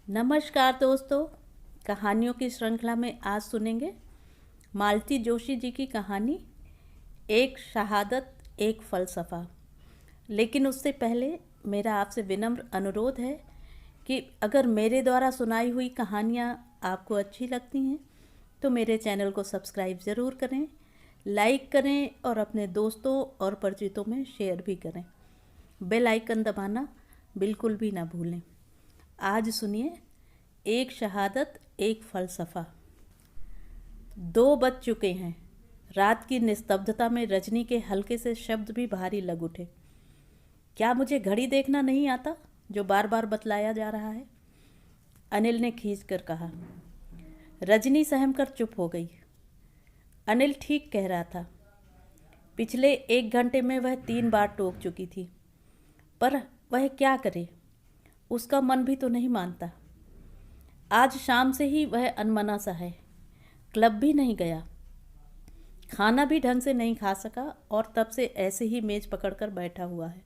नमस्कार दोस्तों। कहानियों की श्रृंखला में आज सुनेंगे मालती जोशी जी की कहानी एक शहादत एक फ़लसफ़ा। लेकिन उससे पहले मेरा आपसे विनम्र अनुरोध है कि अगर मेरे द्वारा सुनाई हुई कहानियाँ आपको अच्छी लगती हैं तो मेरे चैनल को सब्सक्राइब ज़रूर करें, लाइक करें और अपने दोस्तों और परिचितों में शेयर भी करें। बेल आइकन दबाना बिल्कुल भी ना भूलें। आज सुनिए एक शहादत एक फ़लसफ़ा। 2 बज चुके हैं। रात की निस्तब्धता में रजनी के हल्के से शब्द भी भारी लग उठे। क्या मुझे घड़ी देखना नहीं आता जो बार बार बतलाया जा रहा है? अनिल ने खींच कर कहा। रजनी सहम कर चुप हो गई। अनिल ठीक कह रहा था। पिछले 1 घंटे में वह 3 बार टोक चुकी थी, पर वह क्या करे? उसका मन भी तो नहीं मानता। आज शाम से ही वह अनमना सा है। क्लब भी नहीं गया, खाना भी ढंग से नहीं खा सका और तब से ऐसे ही मेज पकड़कर बैठा हुआ है।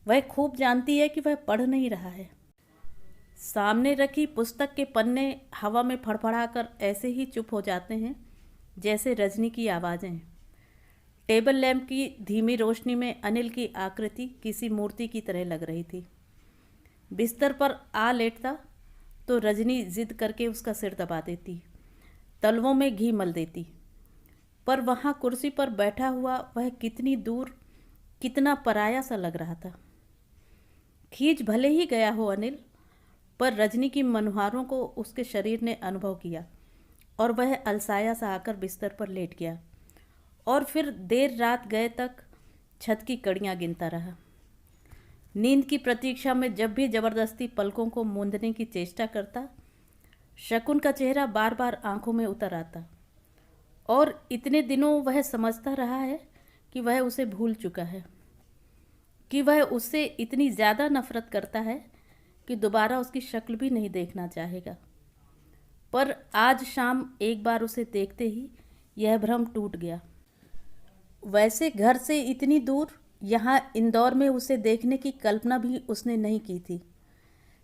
वह खूब जानती है कि वह पढ़ नहीं रहा है। सामने रखी पुस्तक के पन्ने हवा में फड़फड़ाकर ऐसे ही चुप हो जाते हैं जैसे रजनी की आवाज़ें। टेबल लैंप की धीमी रोशनी में अनिल की आकृति किसी मूर्ति की तरह लग रही थी। बिस्तर पर आ लेटता तो रजनी जिद करके उसका सिर दबा देती, तलवों में घी मल देती। पर वहाँ कुर्सी पर बैठा हुआ वह कितनी दूर, कितना पराया सा लग रहा था। खींच भले ही गया हो अनिल, पर रजनी की मनुहारों को उसके शरीर ने अनुभव किया और वह अलसाया सा आकर बिस्तर पर लेट गया और फिर देर रात गए तक छत की कड़ियाँ गिनता रहा। नींद की प्रतीक्षा में जब भी जबरदस्ती पलकों को मूंदने की चेष्टा करता, शकुन का चेहरा बार बार आंखों में उतर आता और इतने दिनों वह समझता रहा है कि वह उसे भूल चुका है, कि वह उससे इतनी ज़्यादा नफरत करता है कि दोबारा उसकी शक्ल भी नहीं देखना चाहेगा। पर आज शाम एक बार उसे देखते ही यह भ्रम टूट गया। वैसे घर से इतनी दूर यहाँ इंदौर में उसे देखने की कल्पना भी उसने नहीं की थी।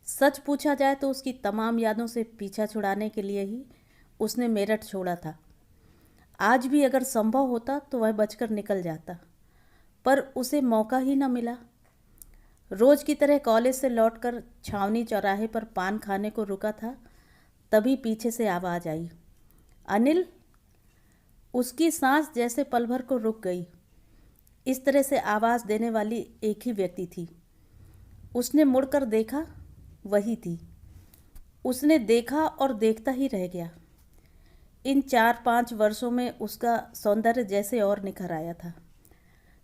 सच पूछा जाए तो उसकी तमाम यादों से पीछा छुड़ाने के लिए ही उसने मेरठ छोड़ा था। आज भी अगर संभव होता तो वह बचकर निकल जाता, पर उसे मौका ही न मिला। रोज की तरह कॉलेज से लौटकर छावनी चौराहे पर पान खाने को रुका था, तभी पीछे से आवाज़ आई, अनिल। उसकी सांस जैसे पल भर को रुक गई। इस तरह से आवाज़ देने वाली एक ही व्यक्ति थी। उसने मुड़कर देखा, वही थी। उसने देखा और देखता ही रह गया। इन 4-5 वर्षों में उसका सौंदर्य जैसे और निखर आया था।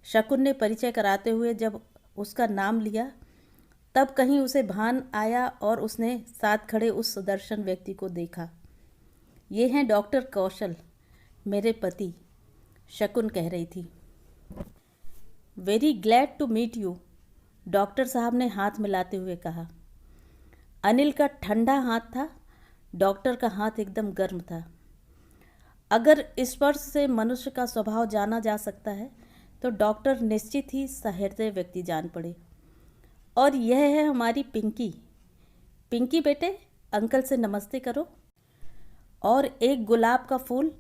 शकुन ने परिचय कराते हुए जब उसका नाम लिया तब कहीं उसे भान आया और उसने साथ खड़े उस सुदर्शन व्यक्ति को देखा। ये हैं डॉक्टर कौशल, मेरे पति, शकुन कह रही थी। Very glad to meet you, doctor साहब ने हाथ मिलाते हुए कहा। अनिल का ठंडा हाथ था, डॉक्टर का हाथ एकदम गर्म था। अगर स्पर्श से मनुष्य का स्वभाव जाना जा सकता है तो डॉक्टर निश्चित ही सहृदय व्यक्ति जान पड़े। और यह है हमारी पिंकी। पिंकी बेटे, अंकल से नमस्ते करो। और एक गुलाब का फूल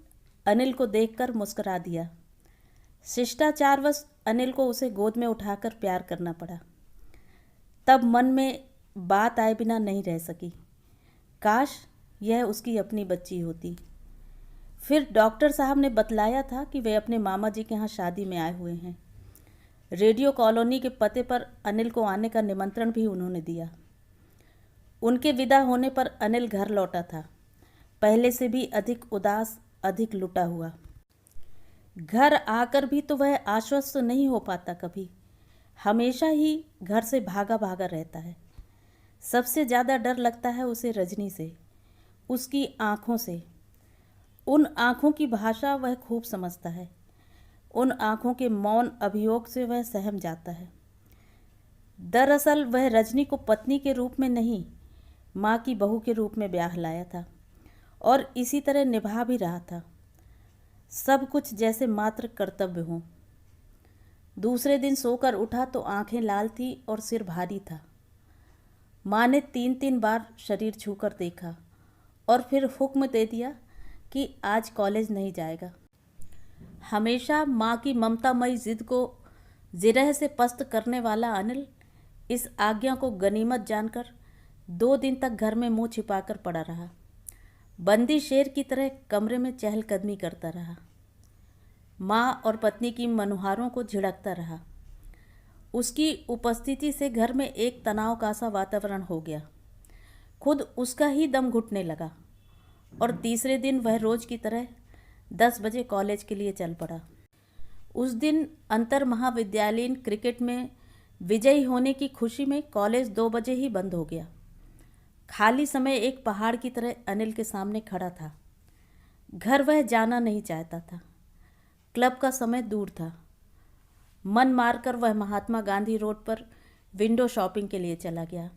अनिल को देखकर मुस्कुरा दिया। शिष्टाचारवश अनिल को उसे गोद में उठाकर प्यार करना पड़ा। तब मन में बात आए बिना नहीं रह सकी, काश यह उसकी अपनी बच्ची होती। फिर डॉक्टर साहब ने बतलाया था कि वे अपने मामा जी के यहाँ शादी में आए हुए हैं। रेडियो कॉलोनी के पते पर अनिल को आने का निमंत्रण भी उन्होंने दिया। उनके विदा होने पर अनिल घर लौटा था, पहले से भी अधिक उदास, अधिक लुटा हुआ। घर आकर भी तो वह आश्वस्त नहीं हो पाता कभी, हमेशा ही घर से भागा भागा रहता है। सबसे ज़्यादा डर लगता है उसे रजनी से, उसकी आँखों से। उन आँखों की भाषा वह खूब समझता है। उन आँखों के मौन अभियोग से वह सहम जाता है। दरअसल वह रजनी को पत्नी के रूप में नहीं, माँ की बहू के रूप में ब्याह लाया था और इसी तरह निभा भी रहा था। सब कुछ जैसे मात्र कर्तव्य हो। दूसरे दिन सोकर उठा तो आंखें लाल थी और सिर भारी था। माँ ने 3-3 बार शरीर छूकर देखा और फिर हुक्म दे दिया कि आज कॉलेज नहीं जाएगा। हमेशा माँ की ममतामयी जिद को जिरह से पस्त करने वाला अनिल इस आज्ञा को गनीमत जानकर 2 दिन तक घर में मुंह छिपाकर पड़ा रहा। बंदी शेर की तरह कमरे में चहलकदमी करता रहा। माँ और पत्नी की मनुहारों को झिड़कता रहा। उसकी उपस्थिति से घर में एक तनाव का सा वातावरण हो गया। खुद उसका ही दम घुटने लगा और तीसरे दिन वह रोज की तरह 10 बजे कॉलेज के लिए चल पड़ा। उस दिन अंतर महाविद्यालयीन क्रिकेट में विजयी होने की खुशी में कॉलेज 2 बजे ही बंद हो गया। खाली समय एक पहाड़ की तरह अनिल के सामने खड़ा था। घर वह जाना नहीं चाहता था। क्लब का समय दूर था। मन मारकर वह महात्मा गांधी रोड पर विंडो शॉपिंग के लिए चला गया।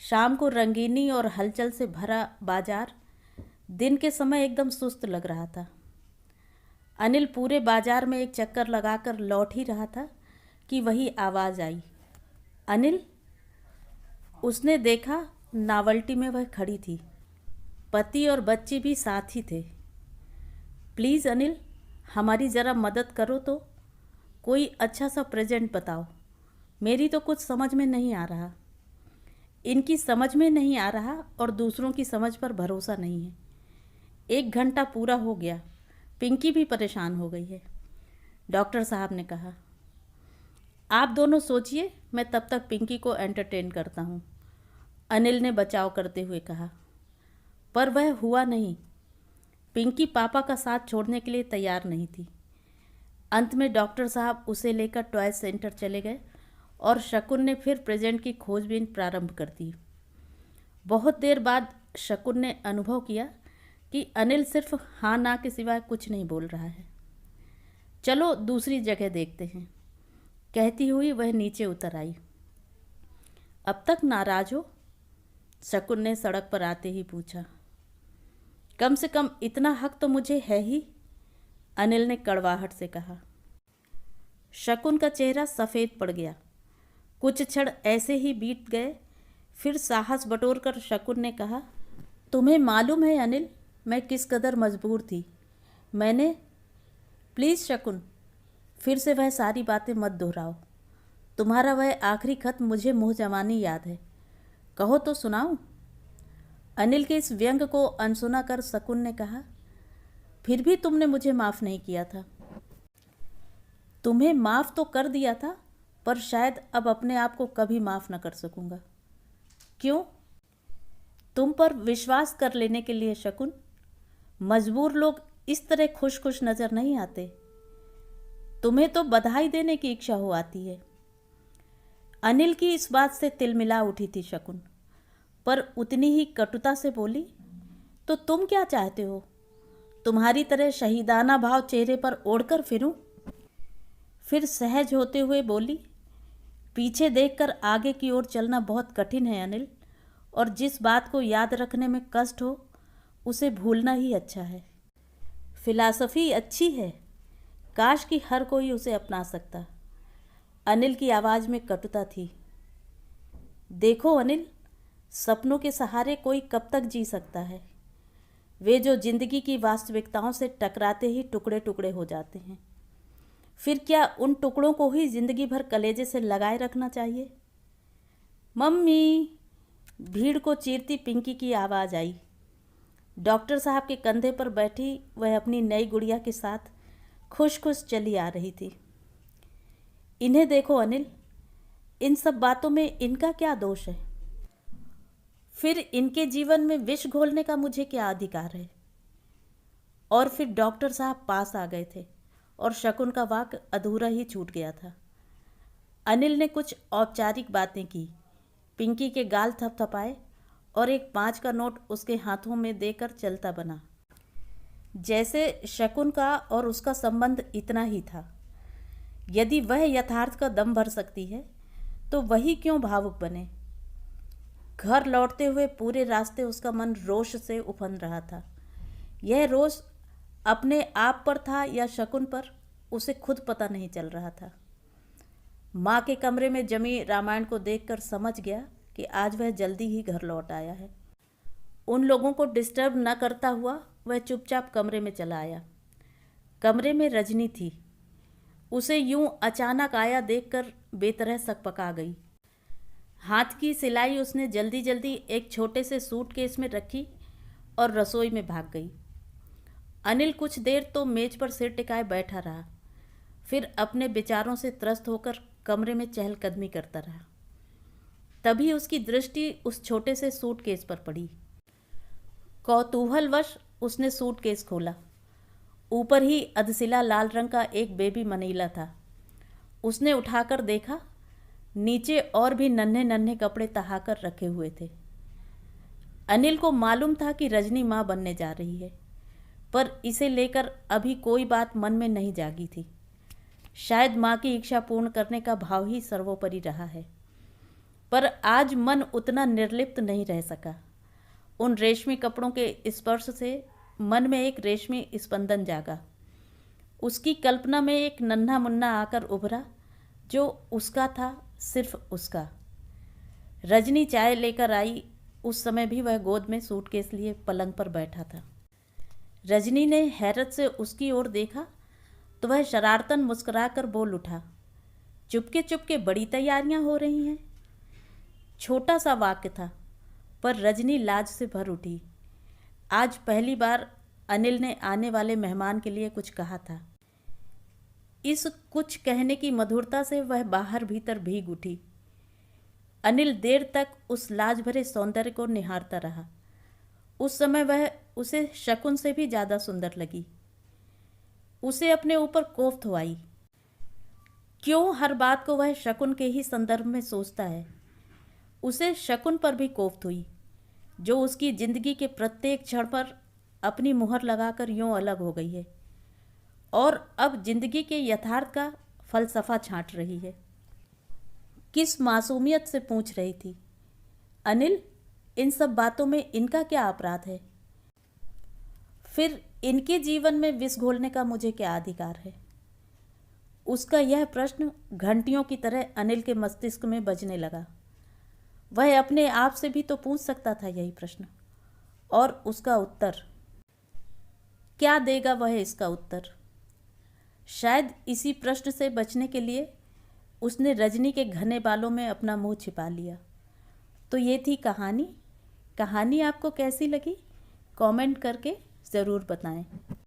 शाम को रंगीनी और हलचल से भरा बाजार दिन के समय एकदम सुस्त लग रहा था। अनिल पूरे बाजार में एक चक्कर लगाकर लौट ही रहा था कि वही आवाज़ आई, अनिल। उसने देखा नावल्टी में वह खड़ी थी। पति और बच्चे भी साथ ही थे। प्लीज़ अनिल, हमारी ज़रा मदद करो तो, कोई अच्छा सा प्रेजेंट बताओ। मेरी तो कुछ समझ में नहीं आ रहा। इनकी समझ में नहीं आ रहा और दूसरों की समझ पर भरोसा नहीं है। 1 घंटा पूरा हो गया, पिंकी भी परेशान हो गई है। डॉक्टर साहब ने कहा, आप दोनों सोचिए, मैं तब तक पिंकी को एंटरटेन करता हूँ। अनिल ने बचाव करते हुए कहा, पर वह हुआ नहीं। पिंकी पापा का साथ छोड़ने के लिए तैयार नहीं थी। अंत में डॉक्टर साहब उसे लेकर टॉय सेंटर चले गए और शकुन ने फिर प्रेजेंट की खोजबीन प्रारंभ कर दी। बहुत देर बाद शकुन ने अनुभव किया कि अनिल सिर्फ हाँ ना के सिवाय कुछ नहीं बोल रहा है। चलो दूसरी जगह देखते हैं, कहती हुई वह नीचे उतर आई। अब तक नाराज हो? शकुन ने सड़क पर आते ही पूछा। कम से कम इतना हक तो मुझे है ही, अनिल ने कड़वाहट से कहा। शकुन का चेहरा सफ़ेद पड़ गया। कुछ क्षण ऐसे ही बीत गए, फिर साहस बटोरकर शकुन ने कहा, तुम्हें मालूम है अनिल, मैं किस कदर मजबूर थी। मैंने प्लीज़ शकुन, फिर से वह सारी बातें मत दोहराओ। तुम्हारा वह आखिरी खत मुझे मुँह जवानी याद है, कहो तो सुनाऊं। अनिल के इस व्यंग को अनसुना कर शकुन ने कहा, फिर भी तुमने मुझे माफ़ नहीं किया था। तुम्हें माफ़ तो कर दिया था, पर शायद अब अपने आप को कभी माफ़ न कर सकूँगा। क्यों? तुम पर विश्वास कर लेने के लिए शकुन। मजबूर लोग इस तरह खुश खुश नज़र नहीं आते। तुम्हें तो बधाई देने की इच्छा हो आती है। अनिल की इस बात से तिलमिला उठी थी शकुन, पर उतनी ही कटुता से बोली, तो तुम क्या चाहते हो? तुम्हारी तरह शहीदाना भाव चेहरे पर ओढ़कर फिरूं? फिर सहज होते हुए बोली, पीछे देखकर आगे की ओर चलना बहुत कठिन है अनिल, और जिस बात को याद रखने में कष्ट हो उसे भूलना ही अच्छा है। फिलॉसफी अच्छी है, काश कि हर कोई उसे अपना सकता। अनिल की आवाज़ में कटुता थी। देखो अनिल, सपनों के सहारे कोई कब तक जी सकता है? वे जो जिंदगी की वास्तविकताओं से टकराते ही टुकड़े टुकड़े हो जाते हैं। फिर क्या उन टुकड़ों को ही जिंदगी भर कलेजे से लगाए रखना चाहिए? मम्मी, भीड़ को चीरती पिंकी की आवाज़ आई। डॉक्टर साहब के कंधे पर बैठी वह अपनी नई गुड़िया के साथ खुश खुश चली आ रही थी। इन्हें देखो अनिल, इन सब बातों में इनका क्या दोष है? फिर इनके जीवन में विष घोलने का मुझे क्या अधिकार है? और फिर डॉक्टर साहब पास आ गए थे और शकुन का वाक्य अधूरा ही छूट गया था। अनिल ने कुछ औपचारिक बातें की, पिंकी के गाल थपथपाए और एक 5 का नोट उसके हाथों में देकर चलता बना, जैसे शकुन का और उसका संबंध इतना ही था। यदि वह यथार्थ का दम भर सकती है तो वही क्यों भावुक बने? घर लौटते हुए पूरे रास्ते उसका मन रोष से उफन रहा था। यह रोष अपने आप पर था या शकुन पर, उसे खुद पता नहीं चल रहा था। माँ के कमरे में जमी रामायण को देखकर समझ गया कि आज वह जल्दी ही घर लौट आया है। उन लोगों को डिस्टर्ब न करता हुआ वह चुपचाप कमरे में चला आया। कमरे में रजनी थी। उसे यूं अचानक आया देखकर बेतरह सकपका गई। हाथ की सिलाई उसने जल्दी जल्दी एक छोटे से सूटकेस में रखी और रसोई में भाग गई। अनिल कुछ देर तो मेज पर सिर टिकाए बैठा रहा, फिर अपने विचारों से त्रस्त होकर कमरे में चहलकदमी करता रहा। तभी उसकी दृष्टि उस छोटे से सूटकेस पर पड़ी। कौतूहलवश उसने सूटकेस खोला। ऊपर ही अधसिला लाल रंग का एक बेबी मनीला था। उसने उठाकर देखा, नीचे और भी नन्हे नन्हे कपड़े तहाकर रखे हुए थे। अनिल को मालूम था कि रजनी माँ बनने जा रही है, पर इसे लेकर अभी कोई बात मन में नहीं जागी थी। शायद माँ की इच्छा पूर्ण करने का भाव ही सर्वोपरि रहा है, पर आज मन उतना निर्लिप्त नहीं रह सका। उन रेशमी कपड़ों के स्पर्श से मन में एक रेशमी स्पंदन जागा। उसकी कल्पना में एक नन्हा मुन्ना आकर उभरा, जो उसका था, सिर्फ उसका। रजनी चाय लेकर आई। उस समय भी वह गोद में सूटकेस लिए पलंग पर बैठा था। रजनी ने हैरत से उसकी ओर देखा तो वह शरारतन मुस्कुराकर बोल उठा, चुपके चुपके बड़ी तैयारियां हो रही हैं। छोटा सा वाक्य था, पर रजनी लाज से भर उठी। आज पहली बार अनिल ने आने वाले मेहमान के लिए कुछ कहा था। इस कुछ कहने की मधुरता से वह बाहर भीतर भीग उठी। अनिल देर तक उस लाज भरे सौंदर्य को निहारता रहा। उस समय वह उसे शकुन से भी ज़्यादा सुंदर लगी। उसे अपने ऊपर कोफ्त हुई। क्यों हर बात को वह शकुन के ही संदर्भ में सोचता है। उसे शकुन पर भी कोफ्त हुई, जो उसकी जिंदगी के प्रत्येक क्षण पर अपनी मुहर लगाकर यूं अलग हो गई है और अब जिंदगी के यथार्थ का फलसफा छांट रही है। किस मासूमियत से पूछ रही थी, अनिल, इन सब बातों में इनका क्या अपराध है? फिर इनके जीवन में विष घोलने का मुझे क्या अधिकार है? उसका यह प्रश्न घंटियों की तरह अनिल के मस्तिष्क में बजने लगा। वह अपने आप से भी तो पूछ सकता था यही प्रश्न, और उसका उत्तर क्या देगा वह? इसका उत्तर शायद इसी प्रश्न से बचने के लिए उसने रजनी के घने बालों में अपना मुंह छिपा लिया। तो ये थी कहानी। कहानी आपको कैसी लगी? कमेंट करके ज़रूर बताएं।